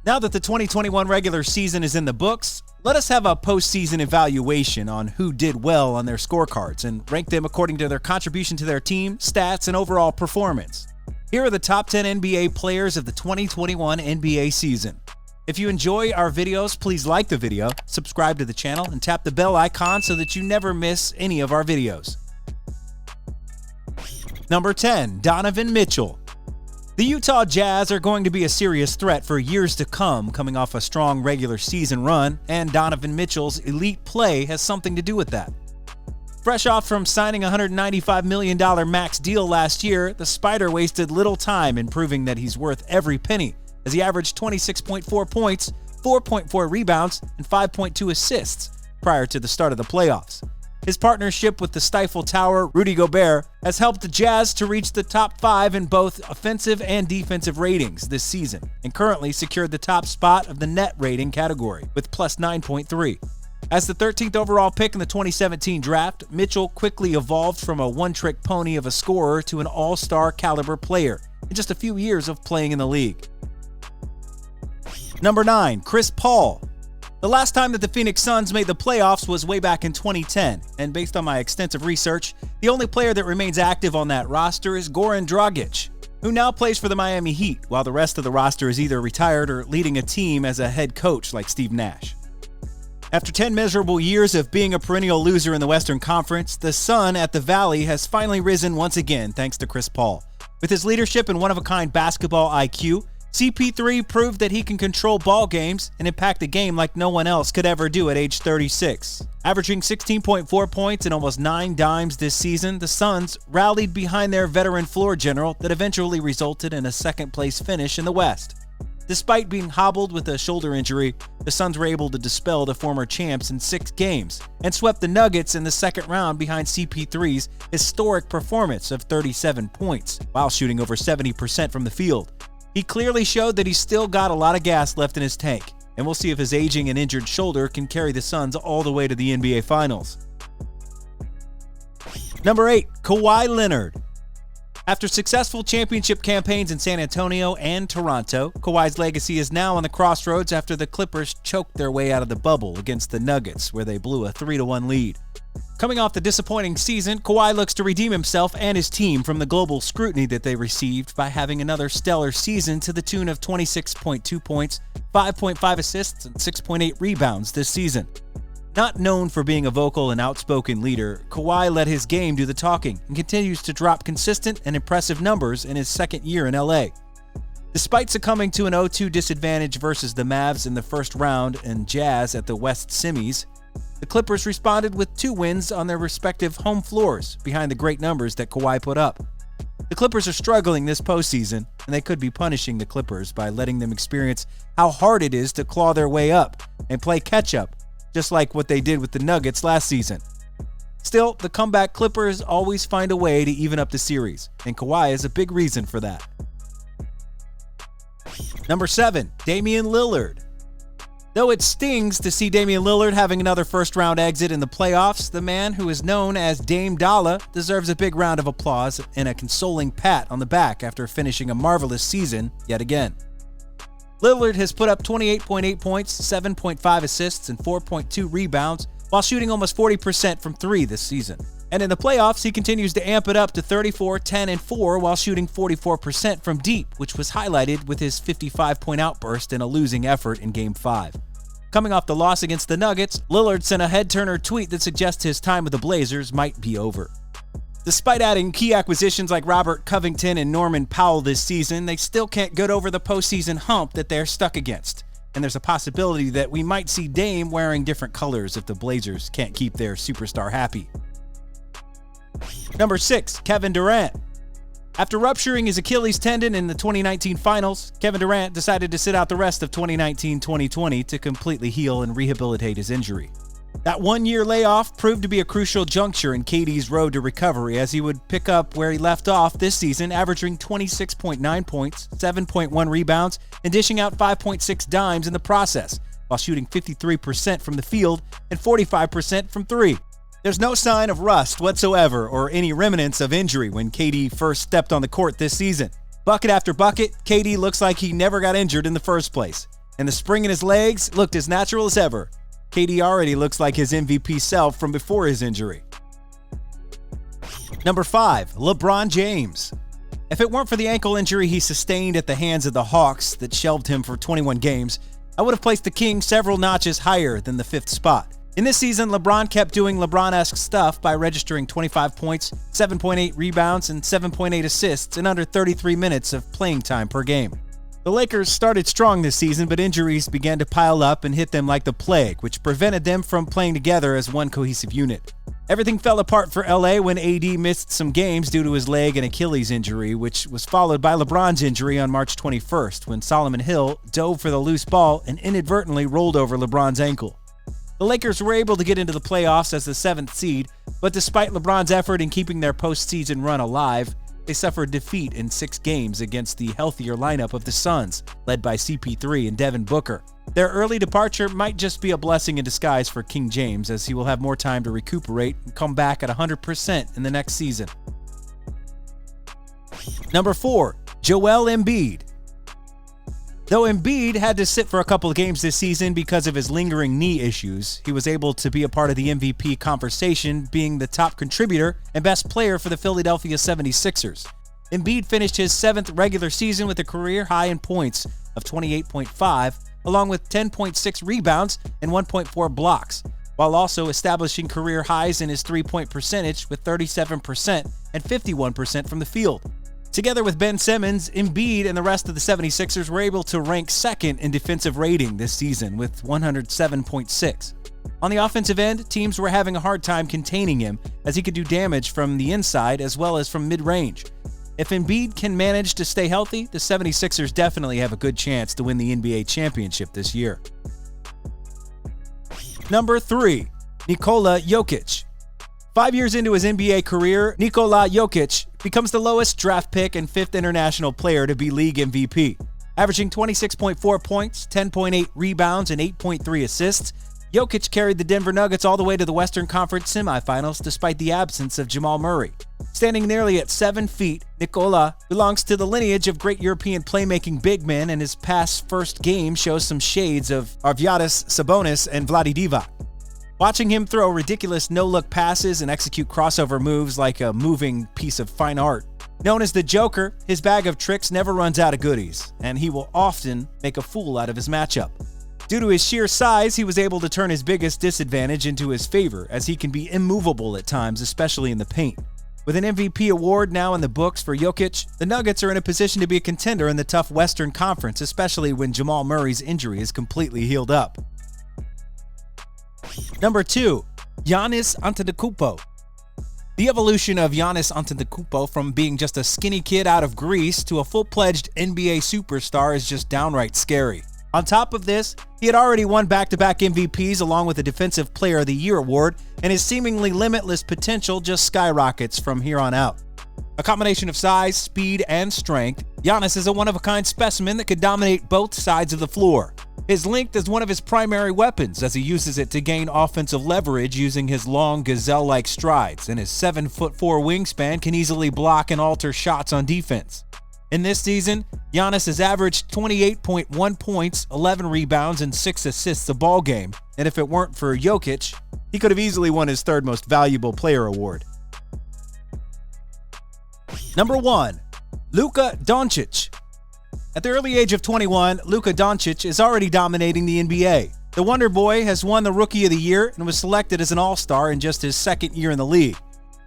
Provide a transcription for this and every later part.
Now that the 2021 regular season is in the books, let us have a postseason evaluation on who did well on their scorecards and rank them according to their contribution to their team, stats, and overall performance. Here are the top 10 NBA players of the 2021 NBA season. If you enjoy our videos, please like the video, subscribe to the channel, and tap the bell icon so that you never miss any of our videos. Number 10, Donovan Mitchell. The Utah Jazz are going to be a serious threat for years to come, coming off a strong regular season run, and Donovan Mitchell's elite play has something to do with that. Fresh off from signing a $195 million max deal last year, the Spider wasted little time in proving that he's worth every penny, as he averaged 26.4 points, 4.4 rebounds, and 5.2 assists prior to the start of the playoffs. His partnership with the Stifle Tower, Rudy Gobert, has helped the Jazz to reach the top 5 in both offensive and defensive ratings this season, and currently secured the top spot of the net rating category with plus 9.3. As the 13th overall pick in the 2017 draft, Mitchell quickly evolved from a one-trick pony of a scorer to an all-star caliber player in just a few years of playing in the league. Number 9, Chris Paul. The last time that the Phoenix Suns made the playoffs was way back in 2010, and based on my extensive research, the only player that remains active on that roster is Goran Dragic, who now plays for the Miami Heat, while the rest of the roster is either retired or leading a team as a head coach like Steve Nash. After 10 miserable years of being a perennial loser in the Western Conference, the sun at the Valley has finally risen once again thanks to Chris Paul. With his leadership and one-of-a-kind basketball IQ, CP3 proved that he can control ball games and impact the game like no one else could ever do at age 36. Averaging 16.4 points and almost 9 dimes this season, the Suns rallied behind their veteran floor general that eventually resulted in a second-place finish in the West. Despite being hobbled with a shoulder injury, the Suns were able to dispel the former champs in 6 games and swept the Nuggets in the second round behind CP3's historic performance of 37 points, while shooting over 70% from the field. He clearly showed that he's still got a lot of gas left in his tank, and we'll see if his aging and injured shoulder can carry the Suns all the way to the NBA Finals. Number 8, Kawhi Leonard. After successful championship campaigns in San Antonio and Toronto, Kawhi's legacy is now on the crossroads after the Clippers choked their way out of the bubble against the Nuggets, where they blew a 3-1 lead. Coming off the disappointing season, Kawhi looks to redeem himself and his team from the global scrutiny that they received by having another stellar season to the tune of 26.2 points, 5.5 assists, and 6.8 rebounds this season. Not known for being a vocal and outspoken leader, Kawhi let his game do the talking and continues to drop consistent and impressive numbers in his second year in LA. Despite succumbing to an 0-2 disadvantage versus the Mavs in the first round and Jazz at the West Semis, the Clippers responded with 2 wins on their respective home floors behind the great numbers that Kawhi put up. The Clippers are struggling this postseason, and they could be punishing the Clippers by letting them experience how hard it is to claw their way up and play catch-up, just like what they did with the Nuggets last season. Still, the comeback Clippers always find a way to even up the series, and Kawhi is a big reason for that. Number 7, Damian Lillard. Though it stings to see Damian Lillard having another first-round exit in the playoffs, the man who is known as Dame Dollar deserves a big round of applause and a consoling pat on the back after finishing a marvelous season yet again. Lillard has put up 28.8 points, 7.5 assists, and 4.2 rebounds while shooting almost 40% from 3 this season. And in the playoffs, he continues to amp it up to 34, 10, and 4 while shooting 44% from deep, which was highlighted with his 55-point outburst in a losing effort in Game 5. Coming off the loss against the Nuggets, Lillard sent a head-turner tweet that suggests his time with the Blazers might be over. Despite adding key acquisitions like Robert Covington and Norman Powell this season, they still can't get over the postseason hump that they're stuck against. And there's a possibility that we might see Dame wearing different colors if the Blazers can't keep their superstar happy. Number 6, Kevin Durant. After rupturing his Achilles tendon in the 2019 finals, Kevin Durant decided to sit out the rest of 2019-2020 to completely heal and rehabilitate his injury. That one-year layoff proved to be a crucial juncture in KD's road to recovery, as he would pick up where he left off this season, averaging 26.9 points, 7.1 rebounds, and dishing out 5.6 dimes in the process, while shooting 53% from the field and 45% from 3. There's no sign of rust whatsoever or any remnants of injury when KD first stepped on the court this season. Bucket after bucket, KD looks like he never got injured in the first place. and the spring in his legs looked as natural as ever. KD already looks like his MVP self from before his injury. Number 5, LeBron James. If it weren't for the ankle injury he sustained at the hands of the Hawks that shelved him for 21 games, I would have placed the King several notches higher than the 5th spot. In this season, LeBron kept doing LeBron-esque stuff by registering 25 points, 7.8 rebounds, and 7.8 assists in under 33 minutes of playing time per game. The Lakers started strong this season, but injuries began to pile up and hit them like the plague, which prevented them from playing together as one cohesive unit. Everything fell apart for LA when AD missed some games due to his leg and Achilles injury, which was followed by LeBron's injury on March 21st when Solomon Hill dove for the loose ball and inadvertently rolled over LeBron's ankle. The Lakers were able to get into the playoffs as the 7th seed, but despite LeBron's effort in keeping their postseason run alive, they suffered defeat in 6 games against the healthier lineup of the Suns, led by CP3 and Devin Booker. Their early departure might just be a blessing in disguise for King James, as he will have more time to recuperate and come back at 100% in the next season. Number 4, Joel Embiid. Though Embiid had to sit for a couple of games this season because of his lingering knee issues, he was able to be a part of the MVP conversation, being the top contributor and best player for the Philadelphia 76ers. Embiid finished his 7th regular season with a career high in points of 28.5, along with 10.6 rebounds and 1.4 blocks, while also establishing career highs in his three-point percentage with 37% and 51% from the field. Together with Ben Simmons, Embiid and the rest of the 76ers were able to rank 2nd in defensive rating this season with 107.6. On the offensive end, teams were having a hard time containing him as he could do damage from the inside as well as from mid-range. If Embiid can manage to stay healthy, the 76ers definitely have a good chance to win the NBA championship this year. Number 3, Nikola Jokic. 5 years into his NBA career, Nikola Jokic becomes the lowest draft pick and 5th international player to be league MVP. Averaging 26.4 points, 10.8 rebounds, and 8.3 assists, Jokic carried the Denver Nuggets all the way to the Western Conference semifinals despite the absence of Jamal Murray. Standing nearly at 7 feet, Nikola belongs to the lineage of great European playmaking big men, and his past first game shows some shades of Arvydas Sabonis and Vlade Divac. Watching him throw ridiculous no-look passes and execute crossover moves like a moving piece of fine art. Known as the Joker, his bag of tricks never runs out of goodies, and he will often make a fool out of his matchup. Due to his sheer size, he was able to turn his biggest disadvantage into his favor, as he can be immovable at times, especially in the paint. With an MVP award now in the books for Jokic, the Nuggets are in a position to be a contender in the tough Western Conference, especially when Jamal Murray's injury is completely healed up. Number 2, Giannis Antetokuro. The evolution of Giannis Antetokuro from being just a skinny kid out of Greece to a full-fledged NBA superstar is just downright scary. On top of this, he had already won back-to-back MVPs along with the Defensive Player of the Year award, and his seemingly limitless potential just skyrockets from here on out. A combination of size, speed, and strength, Giannis is a one-of-a-kind specimen that could dominate both sides of the floor. His length is one of his primary weapons, as he uses it to gain offensive leverage using his long gazelle-like strides, and his 7'4" wingspan can easily block and alter shots on defense. In this season, Giannis has averaged 28.1 points, 11 rebounds, and 6 assists a ball game, and if it weren't for Jokic, he could have easily won his 3rd most valuable player award. Number 1, Luka Doncic. At the early age of 21, Luka Doncic is already dominating the NBA. The Wonder Boy has won the Rookie of the Year and was selected as an All-Star in just his 2nd year in the league.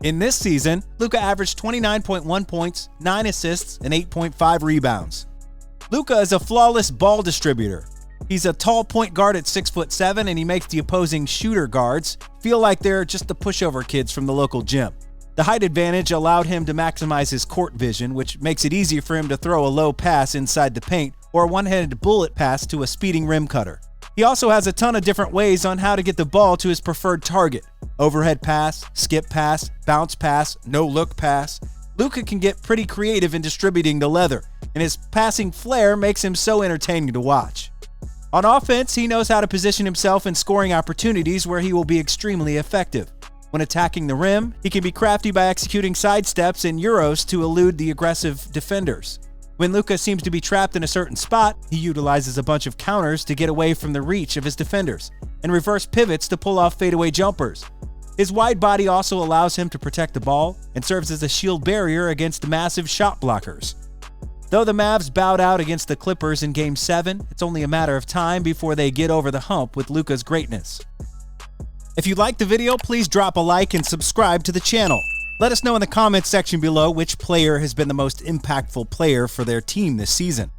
In this season, Luka averaged 29.1 points, 9 assists, and 8.5 rebounds. Luka is a flawless ball distributor. He's a tall point guard at 6'7", and he makes the opposing shooter guards feel like they're just the pushover kids from the local gym. The height advantage allowed him to maximize his court vision, which makes it easier for him to throw a low pass inside the paint or a one-handed bullet pass to a speeding rim cutter. He also has a ton of different ways on how to get the ball to his preferred target. Overhead pass, skip pass, bounce pass, no-look pass. Luka can get pretty creative in distributing the leather, and his passing flair makes him so entertaining to watch. On offense, he knows how to position himself in scoring opportunities where he will be extremely effective. When attacking the rim, he can be crafty by executing sidesteps and euros to elude the aggressive defenders. When Luka seems to be trapped in a certain spot, he utilizes a bunch of counters to get away from the reach of his defenders, and reverse pivots to pull off fadeaway jumpers. His wide body also allows him to protect the ball and serves as a shield barrier against massive shot blockers. Though the Mavs bowed out against the Clippers in Game 7, it's only a matter of time before they get over the hump with Luka's greatness. If you liked the video, please drop a like and subscribe to the channel. Let us know in the comments section below which player has been the most impactful player for their team this season.